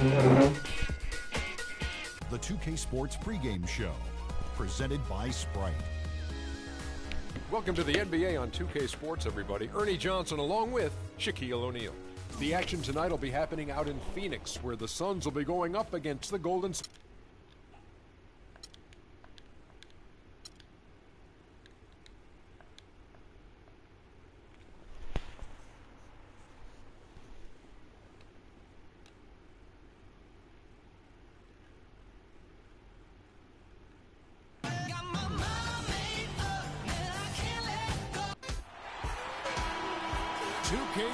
The 2K Sports pregame show, presented by Sprite. Welcome to the NBA on 2K Sports, everybody. Ernie Johnson along with Shaquille O'Neal. The action tonight will be happening out in Phoenix, where the Suns will be going up against the Golden State.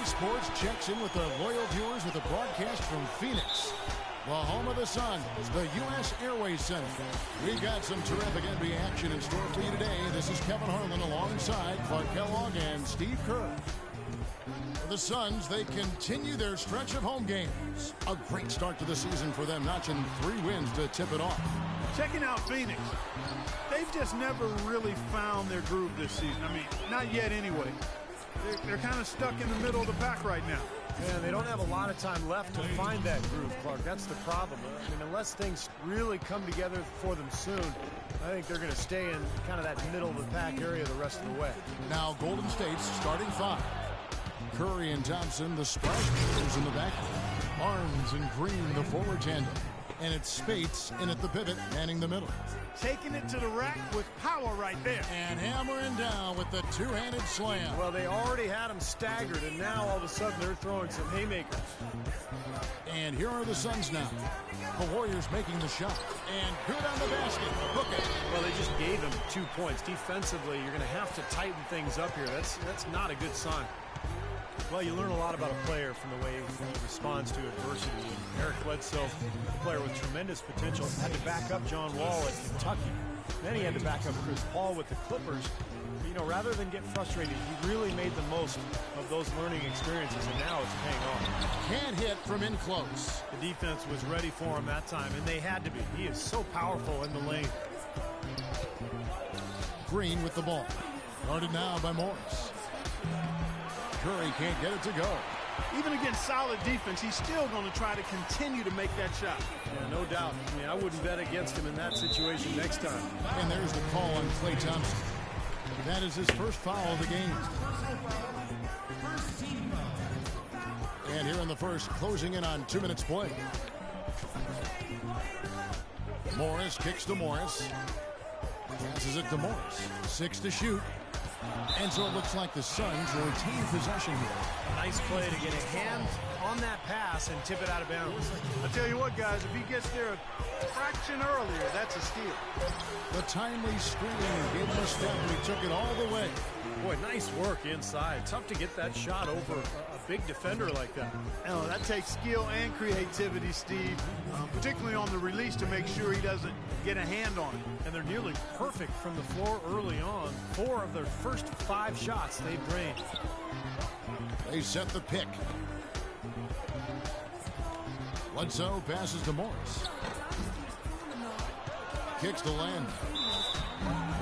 Sports checks in with the loyal viewers with a broadcast from Phoenix, the home of the Suns, the U.S. Airways Center. We've got some terrific NBA action in store for you today. This is Kevin Harlan alongside Clark Kellogg and Steve Kerr. For the Suns, they continue their stretch of home games. A great start to the season for them, notching 3 wins to tip it off. Checking out Phoenix. They've just never really found their groove this season. I mean, not yet anyway. They're kind of stuck in the middle of the pack right now. And they don't have a lot of time left to find that groove, Clark. That's the problem. I mean, unless things really come together for them soon, I think they're going to stay in kind of that middle of the pack area the rest of the way. Now Golden State's starting 5. Curry and Thompson, the splash makers in the back. Barnes and Green, the forward tandem. And it's Spates in at the pivot, manning the middle. Taking it to the rack with power right there. And hammering down with the two-handed slam. Well, they already had him staggered, and now all of a sudden they're throwing some haymakers. And here are the Suns now. The Warriors making the shot. And good on the basket. Book it. Well, they just gave him 2 points. Defensively, you're going to have to tighten things up here. That's not a good sign. Well, you learn a lot about a player from the way he responds to adversity. Eric Bledsoe, a player with tremendous potential, had to back up John Wall at Kentucky. Then he had to back up Chris Paul with the Clippers. You know, rather than get frustrated, he really made the most of those learning experiences, and now it's paying off. Can't hit from in close. The defense was ready for him that time, and they had to be. He is so powerful in the lane. Green with the ball. Guarded now by Morris. Curry can't get it to go. Even against solid defense, he's still going to try to continue to make that shot. Yeah, no doubt. I mean, I wouldn't bet against him in that situation next time. And there's the call on Klay Thompson. That is his first foul of the game. And here in the first, closing in on 2 minutes play. Morris kicks to Morris. Passes it to Morris. 6 to shoot. And so it looks like the Suns will retain possession here. Nice play to get a hand on that pass and tip it out of bounds. I'll tell you what, guys, if he gets there a fraction earlier, that's a steal. The timely screen gave him a step, and he took it all the way. Boy, nice work inside. Tough to get that shot over a big defender like that. Oh, that takes skill and creativity, Steve, particularly on the release to make sure he doesn't get a hand on it. And they're nearly perfect from the floor early on. 4 of their first 5 shots they've drained. They set the pick. Bledsoe passes to Morris. Kicks to Land.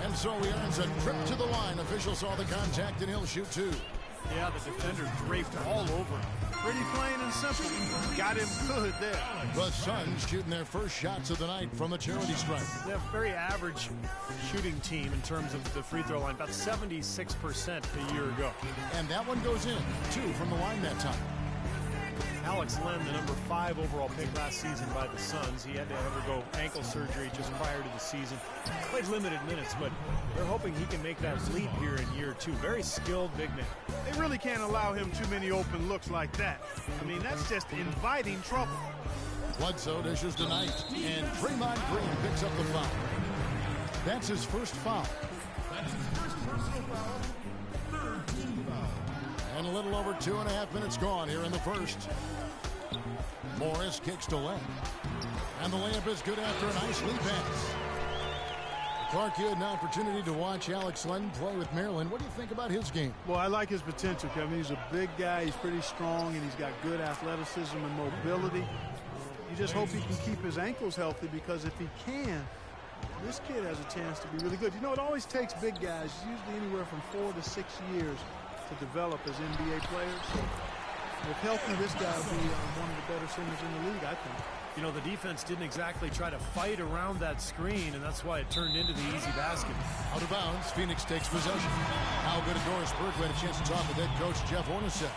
And so he earns a trip to the line. Official saw the contact, and he'll shoot 2. Yeah, the defender draped all over him. Pretty plain and simple. Got him good there. The Suns shooting their first shots of the night from the charity stripe. They have a very average shooting team in terms of the free throw line, about 76% a year ago. And that one goes in, 2 from the line that time. Alex Len, the number 5 overall pick last season by the Suns. He had to undergo ankle surgery just prior to the season. Played limited minutes, but they're hoping he can make that leap here in year 2. Very skilled big man. They really can't allow him too many open looks like that. I mean, that's just inviting trouble. Bledsoe dishes to Knight, and Draymond Green picks up the foul. That's his first foul. And a little over 2.5 minutes gone here in the first. Morris kicks to Len. And the layup is good after a nice lead pass. Clark, you had an opportunity to watch Alex Len play with Maryland. What do you think about his game? Well, I like his potential, Kevin. He's a big guy. He's pretty strong, and he's got good athleticism and mobility. You just hope he can keep his ankles healthy, because if he can, this kid has a chance to be really good. You know, it always takes big guys, usually anywhere from 4 to 6 years, to develop as NBA players. So With healthy, this guy will be one of the better centers in the league, I think. You know, the defense didn't exactly try to fight around that screen, and that's why it turned into the easy basket. Out of bounds, Phoenix takes possession. How good at Doris Burke. We had a chance to talk with head coach Jeff Hornacek.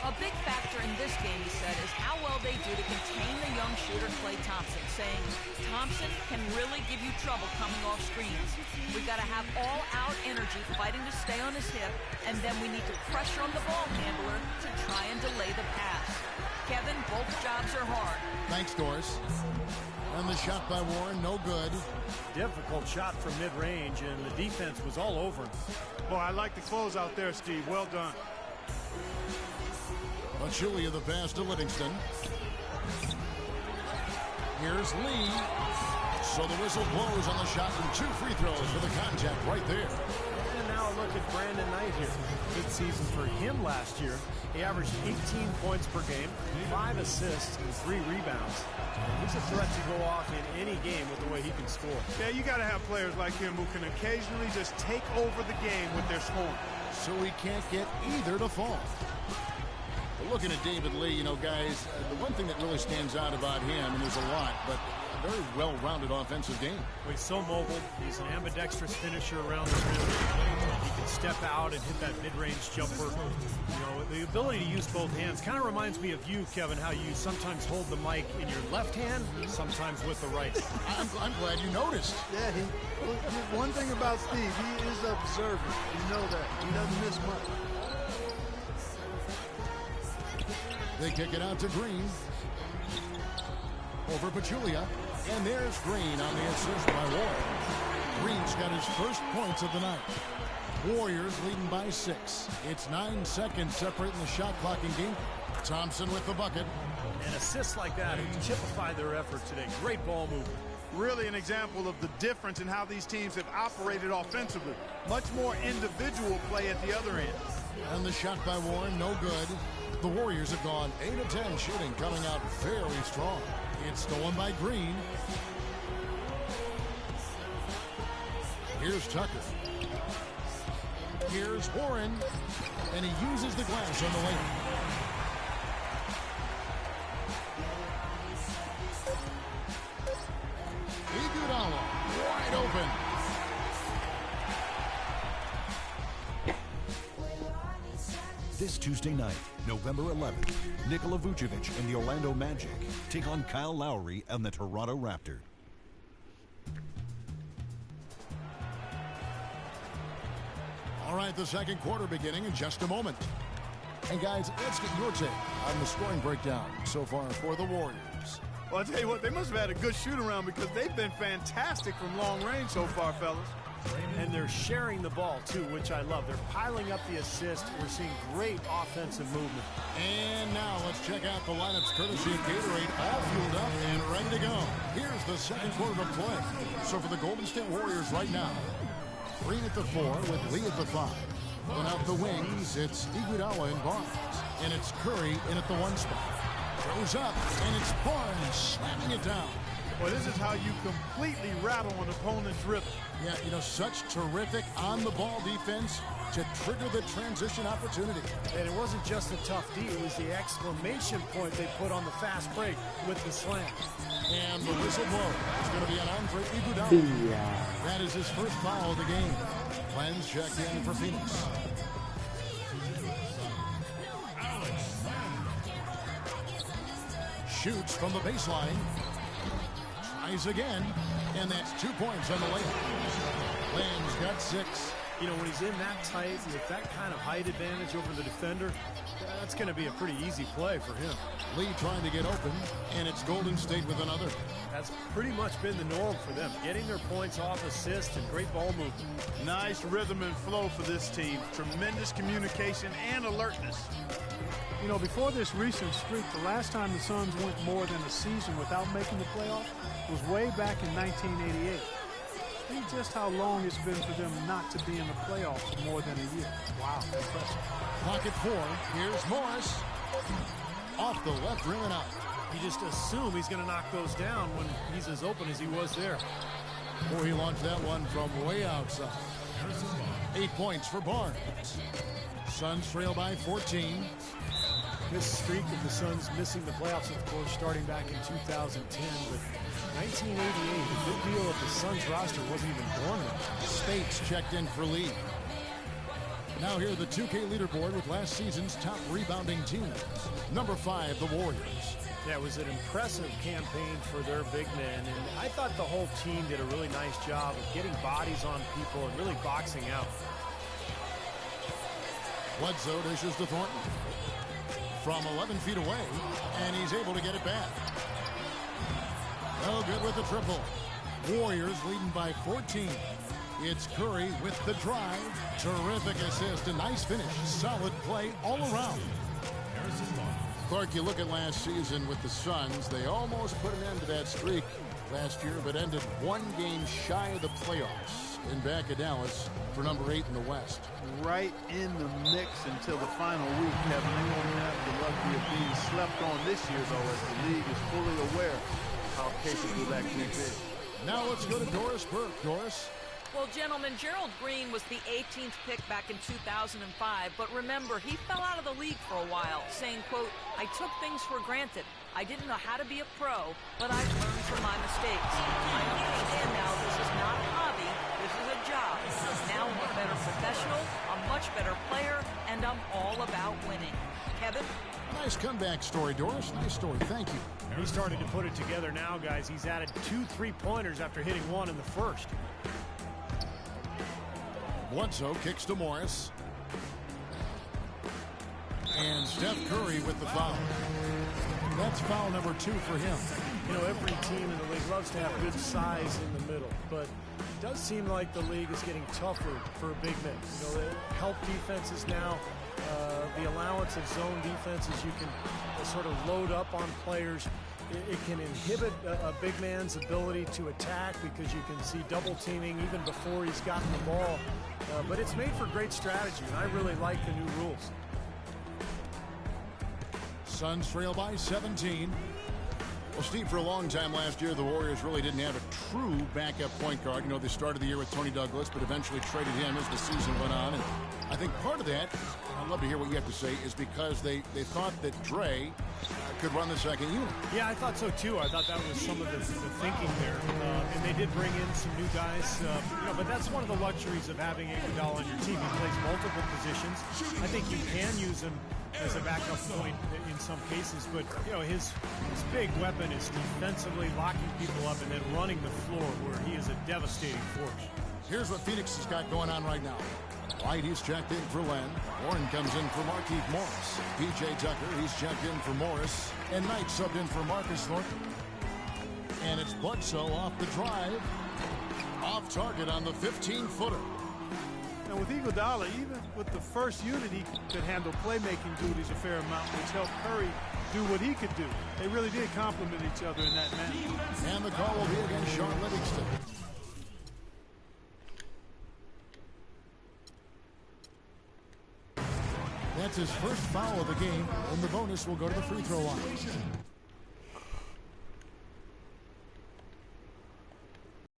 A big factor in this game, he said, is how well they do to contain the young shooter Klay Thompson, saying Thompson can really give you trouble coming off screens. We've got to have all-out energy fighting to stay on his hip, and then we need to pressure on the ball handler to try and delay the pass. Kevin, both jobs are hard. Thanks, Doris. And the shot by Warren, no good. Difficult shot from mid-range, and the defense was all over him. Boy, I like the close out there, Steve. Well done. Pachulia the pass to Livingston. Here's Lee. So the whistle blows on the shot and 2 free throws for the contact right there. And now look at Brandon Knight here. Good season for him last year. He averaged 18 points per game, 5 assists, and 3 rebounds. He's a threat to go off in any game with the way he can score. Yeah, you got to have players like him who can occasionally just take over the game with their scoring. So he can't get either to fall. But looking at David Lee, you know, guys, the one thing that really stands out about him, and there's a lot, but a very well-rounded offensive game. Well, he's so mobile. He's an ambidextrous finisher around the rim. He can step out and hit that mid-range jumper. You know, the ability to use both hands kind of reminds me of you, Kevin, how you sometimes hold the mic in your left hand, sometimes with the right. I'm glad you noticed. Yeah, one thing about Steve, he is observant. You know that. He doesn't miss much. They kick it out to Green. Over Pachulia. And there's Green on the assist by Warren. Green's got his first points of the night. Warriors leading by 6. It's 9 seconds separating the shot clock in game. Thompson with the bucket. And assists like that have typified their effort today. Great ball movement. Really an example of the difference in how these teams have operated offensively. Much more individual play at the other end. And the shot by Warren, no good. The Warriors have gone 8 of 10 shooting, coming out very strong. It's stolen by Green. Here's Tucker. Here's Warren. And he uses the glass on the layup. Iguodala wide open. This Tuesday night, November 11th, Nikola Vucevic and the Orlando Magic take on Kyle Lowry and the Toronto Raptors. All right, the second quarter beginning in just a moment. And guys, let's get your take on the scoring breakdown so far for the Warriors. Well, I'll tell you what, they must have had a good shoot-around because they've been fantastic from long range so far, fellas. And they're sharing the ball, too, which I love. They're piling up the assist. We're seeing great offensive movement. And now let's check out the lineups courtesy of Gatorade, all fueled up and ready to go. Here's the second quarter of play. So for the Golden State Warriors right now, Green at the 4 with Lee at the 5. Then out the wings, it's Iguodala and Barnes. And it's Curry in at the 1 spot. Goes up, and it's Barnes slamming it down. Well, this is how you completely rattle an opponent's rhythm. Yeah, you know, such terrific on-the-ball defense to trigger the transition opportunity. And it wasn't just a tough D, it was the exclamation point they put on the fast break with the slam. And the whistle blows. It's going to be an Andre Iguodala. That is his first foul of the game. Lenz checked in for Phoenix. Shoots from the baseline. Tries again. And that's 2 points on the layup. Lenz got 6. You know, when he's in that tight with that kind of height advantage over the defender, that's going to be a pretty easy play for him. Lee trying to get open, and it's Golden State with another. That's pretty much been the norm for them, getting their points off assists and great ball movement. Nice rhythm and flow for this team. Tremendous communication and alertness. You know, before this recent streak, the last time the Suns went more than a season without making the playoffs was way back in 1988. See just how long it's been for them not to be in the playoffs for more than a year. Wow, impressive. Pocket 4. Here's Morris. Off the left rim and out. You just assume he's going to knock those down when he's as open as he was there. Boy, he launched that one from way outside. 8 points for Barnes. Suns trail by 14. this streak of the Suns missing the playoffs, of course, starting back in 2010. But 1988, a good deal of the Suns roster wasn't even born then. Spates checked in for Lee. Now here the 2K leaderboard with last season's top rebounding team. Number 5, the Warriors. Yeah, it was an impressive campaign for their big men, and I thought the whole team did a really nice job of getting bodies on people and really boxing out. Bledsoe dishes to Thornton from 11 feet away, and he's able to get it back. No good with the triple. Warriors leading by 14. It's Curry with the drive. Terrific assist, a nice finish. Solid play all around. Clark, you look at last season with the Suns, they almost put an end to that streak last year, but ended one game shy of the playoffs in back of Dallas for number 8 in the West. Right in the mix until the final week, Kevin. They won't have the luxury of being slept on this year, though, as the league is fully aware of how capable that group is. Now let's go to Doris Burke. Doris? Well, gentlemen, Gerald Green was the 18th pick back in 2005, but remember, he fell out of the league for a while, saying, quote, "I took things for granted. I didn't know how to be a pro, but I've learned from my mistakes. I understand now this is not a hobby, this is a job. Now I'm a better professional, a much better player, and I'm all about winning." Kevin? Nice comeback story, Doris. Nice story. Thank you. He's starting to put it together now, guys. He's added 2 3-pointers after hitting 1 in the first. Bledsoe kicks to Morris. And Steph Curry with the foul. That's foul number 2 for him. You know, every team in the league loves to have good size in the middle, but it does seem like the league is getting tougher for big men. You know, help defenses now, the allowance of zone defenses, you can sort of load up on players. It can inhibit a big man's ability to attack because you can see double teaming even before he's gotten the ball. But it's made for great strategy, and I really like the new rules. Suns trail by 17. Well, Steve, for a long time last year, the Warriors really didn't have a true backup point guard. You know, they started the year with Tony Douglas, but eventually traded him as the season went on. And I think part of that, I'd love to hear what you have to say, is because they thought that Dre could run the second unit. Yeah, I thought so too. I thought that was some of the thinking there. And they did bring in some new guys. You know, but that's one of the luxuries of having Iguodala on your team. He plays multiple positions. I think you can use him as a backup point in some cases, but you know, his big weapon is defensively locking people up and then running the floor, where he is a devastating force. Here's what Phoenix has got going on right now. White, he's checked in for Len. Warren comes in for Markieff Morris. P.J. Tucker, he's checked in for Morris. And Knight subbed in for Marcus Thornton. And it's Bledsoe off the drive. Off target on the 15-footer. And with Iguodala, even with the first unit, he could handle playmaking duties a fair amount, which helped Curry do what he could do. They really did complement each other in that manner. And the call will be against Sean Livingston. That's his first foul of the game, and the bonus will go to the free throw line.